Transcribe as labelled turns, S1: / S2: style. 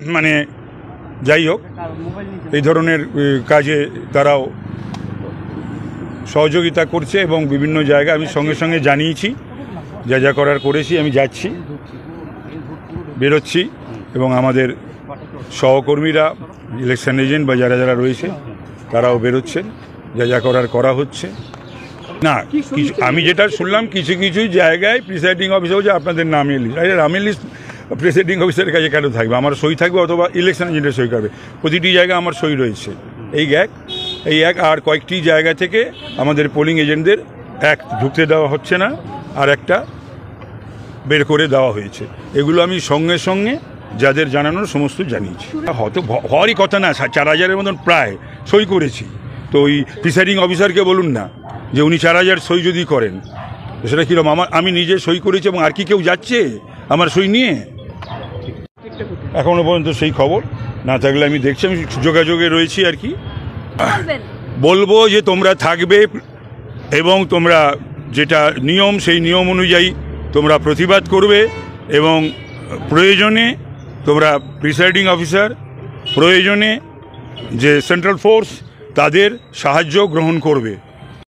S1: মানে যাই হোক এই ধরনের কাজে তারাও সহযোগিতা করছে এবং বিভিন্ন জায়গায় আমি সঙ্গে সঙ্গে জানিয়েছি, যা যা করার করেছি। আমি যাচ্ছি, বেরোচ্ছি এবং আমাদের সহকর্মীরা, ইলেকশন এজেন্ট বা যারা যারা রয়েছে তারাও বেরোচ্ছেন, যা যা করার করা হচ্ছে। না কিছু আমি যেটা শুনলাম, কিছু কিছু জায়গায় প্রিসাইডিং অফিসার বলছে আপনাদের নামের লিস্ট। আরে নামের লিস্ট প্রিসাইডিং অফিসারের কাছে কেন থাকবে? আমার সই থাকবে অথবা ইলেকশন এজেন্টের সই করবে। প্রতিটি জায়গায় আমার সই রয়েছে। এই এক আর কয়েকটি জায়গা থেকে আমাদের পোলিং এজেন্টদের এক ঢুকতে দেওয়া হচ্ছে না, আর একটা বের করে দেওয়া হয়েছে। এগুলো আমি সঙ্গে সঙ্গে যাদের জানানোর সমস্ত জানিয়েছি। হয়তো হওয়ারই কথা না, 4000-এর মতন প্রায় সই করেছি। তো ওই প্রিসাইডিং অফিসারকে বলুন না যে উনি 4000 সই যদি করেন সেটা কীরকম? আমি নিজে সই করেছি এবং আর কি কেউ যাচ্ছে আমার সই নিয়ে? এখনও পর্যন্ত সেই খবর না থাকলে আমি দেখছি, আমি যোগাযোগে রয়েছি আর কি। বলবো যে তোমরা থাকবে এবং তোমরা যেটা নিয়ম সেই নিয়ম অনুযায়ী তোমরা প্রতিবাদ করবে এবং প্রয়োজনে তোমরা প্রিসাইডিং অফিসার, প্রয়োজনে যে সেন্ট্রাল ফোর্স তাদের সাহায্য গ্রহণ করবে।